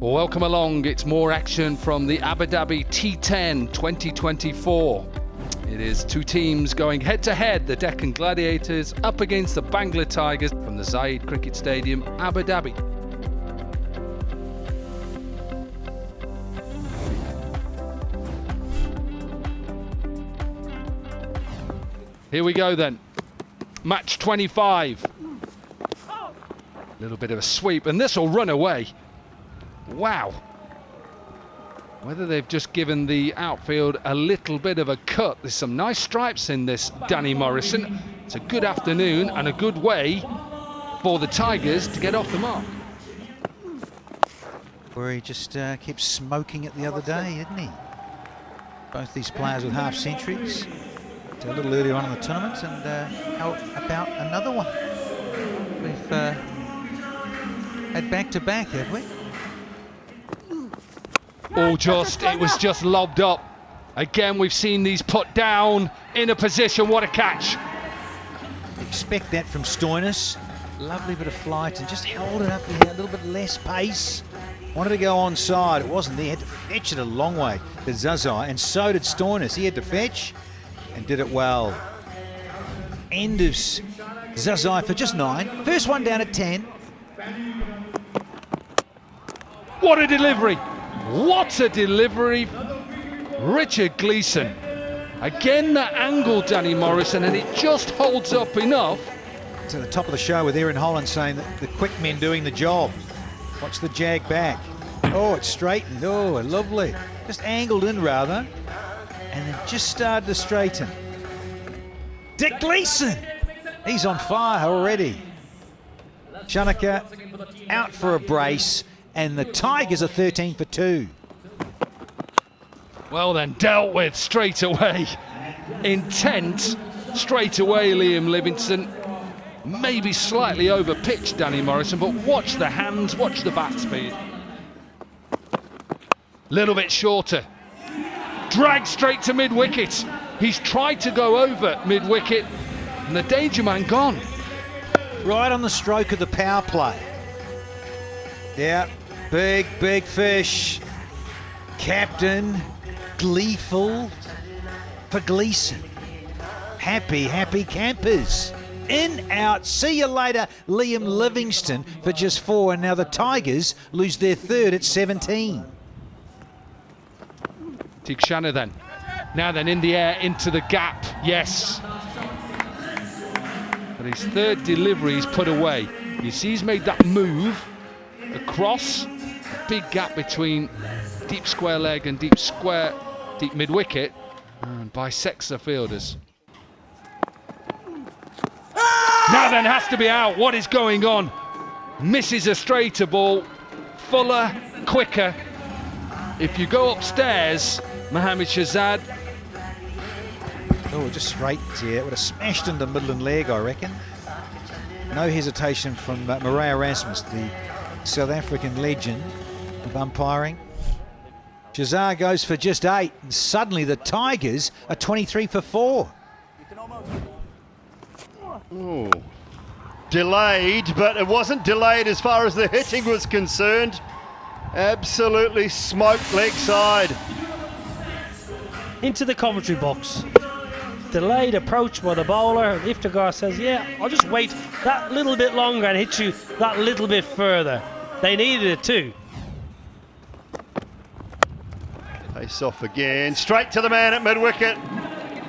Well, welcome along. It's more action from the Abu Dhabi T10 2024. It is two teams going head-to-head, the Deccan Gladiators up against the Bangla Tigers from the Zayed Cricket Stadium, Abu Dhabi. Here we go then. Match 25. A little bit of a sweep, and this will run away. Wow. Whether they've just given the outfield a little bit of a cut. There's some nice stripes in this, Danny Morrison. It's a good afternoon and a good way for the Tigers to get off the mark. Where he just keeps smoking it the other day, isn't he? Both these players with half centuries. A little earlier on in the tournament, and how about another one? We've had back-to-back, have we? It was just lobbed up. Again, we've seen these put down in a position. What a catch. Expect that from Stoinis. Lovely bit of flight and just held it up here, a little bit less pace. Wanted to go onside, it wasn't there. He had to fetch it a long way to Zazai, and so did Stoinis. He had to fetch and did it well. End of Zazai for just 9. First one down at 10. What a delivery. What a delivery. Richard Gleeson. Again, that angle, Danny Morrison, and it just holds up enough. To the top of the show with Aaron Holland saying that the quick men doing the job. Watch the jag back. Oh, it's straightened. Oh, lovely. Just angled in rather. And then just started to straighten. Dick Gleeson! He's on fire already. Shanaka out for a brace, and the Tigers are 13 for 2. Well then, dealt with straight away. Intent straight away, Liam Livingstone. Maybe slightly over-pitched, Danny Morrison, but watch the hands, watch the bat speed. Little bit shorter. Dragged straight to mid-wicket. He's tried to go over mid-wicket, and the danger man gone. Right on the stroke of the power play. Yeah, big fish. Captain, gleeful for Gleeson. Happy campers. In, out, see you later, Liam Livingstone for just 4, and now the Tigers lose their third at 17. Tikshana then. Now then, in the air, into the gap. Yes. But his third delivery is put away. You see he's made that move across. Big gap between deep square leg and deep mid-wicket. And bisects the fielders. Now then, has to be out. What is going on? Misses a straighter ball. Fuller, quicker. If you go upstairs, Mohammad Shahzad. Oh, just straight here. It would have smashed into Midland leg, I reckon. No hesitation from Marais Erasmus, the South African legend of umpiring. Shahzad goes for just 8, and suddenly the Tigers are 23 for 4. Oh, delayed, but it wasn't delayed as far as the hitting was concerned. Absolutely smoked leg side. Into the commentary box. Delayed approach by the bowler. Iftikhar says, yeah, I'll just wait that little bit longer and hit you that little bit further. They needed it too. Face off again. Straight to the man at mid-wicket.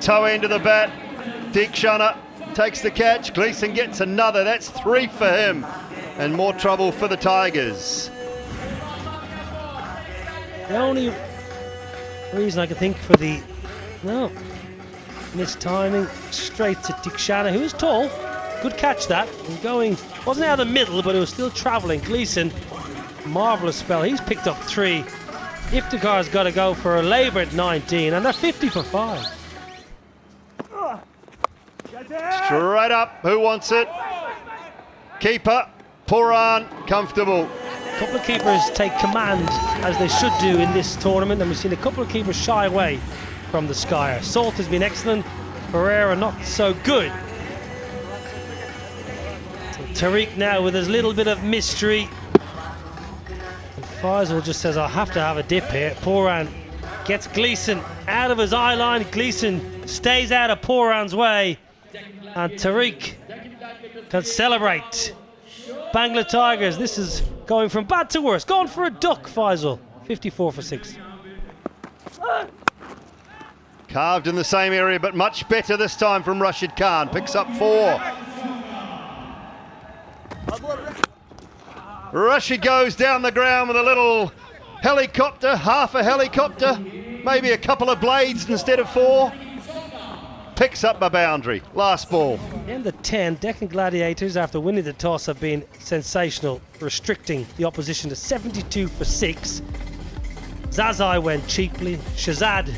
Toe end of the bat. Tikshana takes the catch. Gleeson gets another. That's 3 for him. And more trouble for the Tigers. The only reason I can think for the missed timing straight to Tikshana, who is tall. Good catch that. And going, wasn't out of the middle, but it was still travelling. Gleeson, marvellous spell. He's picked up 3. Iftikhar's got to go for a labour at 19, and they're 50 for 5. Straight up. Who wants it? Keeper. Pooran. Comfortable. A couple of keepers take command, as they should do in this tournament, and we've seen a couple of keepers shy away from the Skyer. Salt has been excellent. Pereira not so good. So Tariq now with his little bit of mystery. Faisal just says, I have to have a dip here. Pooran gets Gleeson out of his eye line. Gleeson stays out of Pooran's way. And Tariq can celebrate. Bangla Tigers, this is going from bad to worse. Going for a duck, Faisal. 54 for 6. Carved in the same area, but much better this time from Rashid Khan. Picks up 4. Rashid goes down the ground with a little helicopter, half a helicopter, maybe a couple of blades instead of 4. Picks up a boundary. Last ball. In the 10, Deccan Gladiators, after winning the toss, have been sensational, restricting the opposition to 72 for 6. Zazai went cheaply. Shazad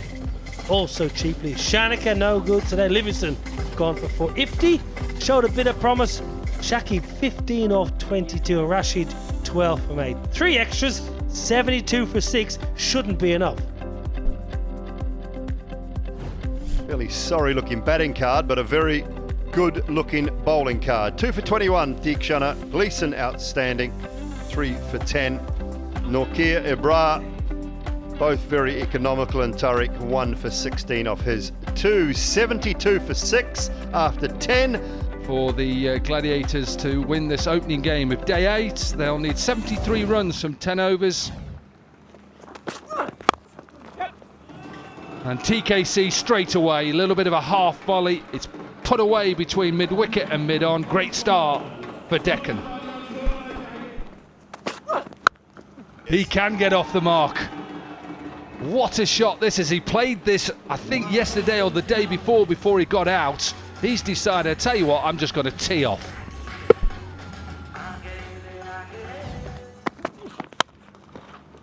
also cheaply. Shanika no good today. Livingston gone for 4. Ifti showed a bit of promise. Shakib 15 off 22 and Rashid 12 from 8. 3 extras, 72 for 6 shouldn't be enough. Fairly sorry looking batting card, but a very good looking bowling card. 2 for 21, Deekshana. Gleeson outstanding. 3 for 10. Norkir Ibra, both very economical, and Tariq 1 for 16 off his 2. 72 for 6 after 10. For the Gladiators to win this opening game of day 8, they'll need 73 runs from 10 overs. And TKC straight away, a little bit of a half volley. It's put away between mid-wicket and mid-on. Great start for Deccan. He can get off the mark. What a shot this is. He played this, I think, yesterday or the day before he got out. He's decided, I tell you what, I'm just going to tee off.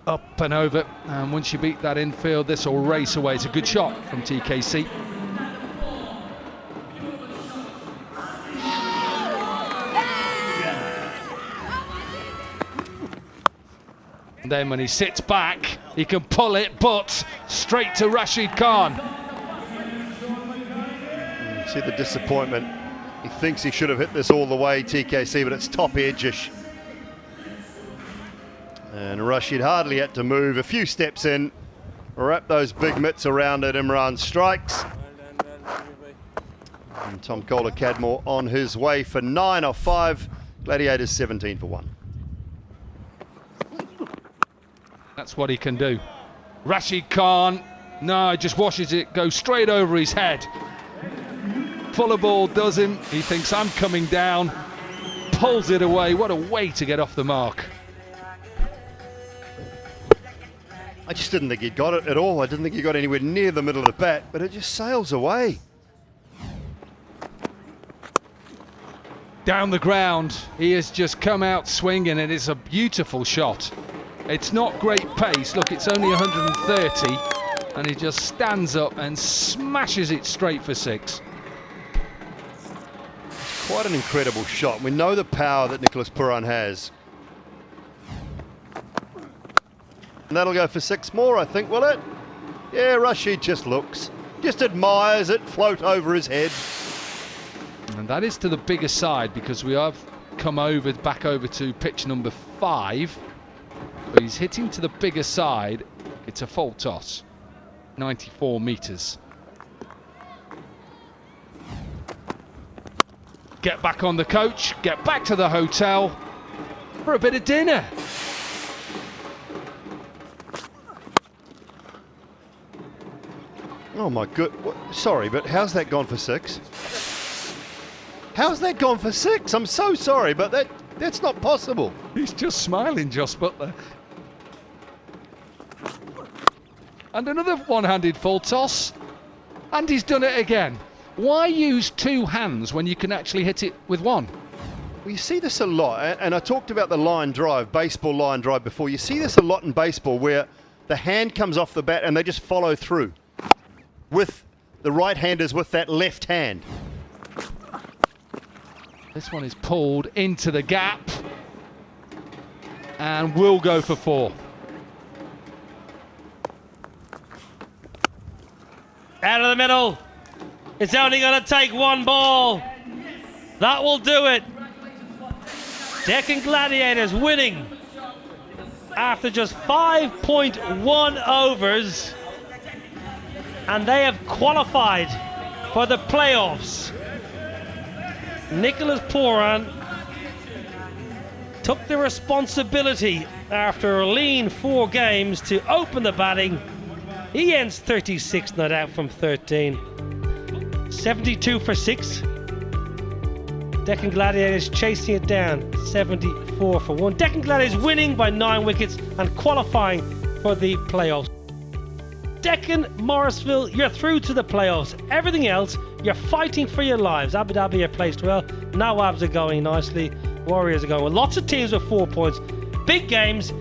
Up and over, and once you beat that infield, this will race away. It's a good shot from TKC. And then when he sits back, he can pull it, but straight to Rashid Khan. See the disappointment. He thinks he should have hit this all the way, TKC, but it's top edge-ish. And Rashid hardly had to move. A few steps in, wrap those big mitts around it. Imran strikes. And Tom Kohler-Cadmore on his way for 9 off 5. Gladiators 17 for 1. That's what he can do. Rashid Khan, no, just washes it, goes straight over his head. Fuller ball does him. He thinks, I'm coming down. Pulls it away. What a way to get off the mark. I just didn't think he got it at all. I didn't think he got anywhere near the middle of the bat, but it just sails away. Down the ground, he has just come out swinging, and it's a beautiful shot. It's not great pace. Look, it's only 130, and he just stands up and smashes it straight for 6. Quite an incredible shot. We know the power that Nicholas Pooran has. And that'll go for 6 more, I think, will it? Yeah, Rashid just looks, just admires it float over his head. And that is to the bigger side, because we have come back over to pitch number 5. But he's hitting to the bigger side. It's a full toss, 94 metres. Get back on the coach, get back to the hotel for a bit of dinner. Oh my good, sorry, but how's that gone for 6? How's that gone for 6? I'm so sorry, but that's not possible. He's just smiling, Jos Buttler. And another one-handed full toss. And he's done it again. Why use 2 hands when you can actually hit it with 1? Well, you see this a lot, and I talked about the line drive, baseball line drive before. You see this a lot in baseball where the hand comes off the bat and they just follow through with the right-handers with that left hand. This one is pulled into the gap and will go for 4. Out of the middle. It's only going to take 1 ball. That will do it. Deccan Gladiators winning after just 5.1 overs, and they have qualified for the playoffs. Nicholas Pooran took the responsibility after a lean 4 games to open the batting. He ends 36 not out from 13. 72 for 6. Deccan Gladiators chasing it down, 74 for 1. Deccan Gladiators winning by 9 wickets and qualifying for the playoffs. Deccan, Morrisville, you're through to the playoffs. Everything else, you're fighting for your lives. Abu Dhabi are placed well. Nawabs are going nicely. Warriors are going well. Lots of teams with 4 points. Big games,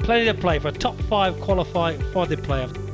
plenty to play for. Top 5 qualify for the playoffs.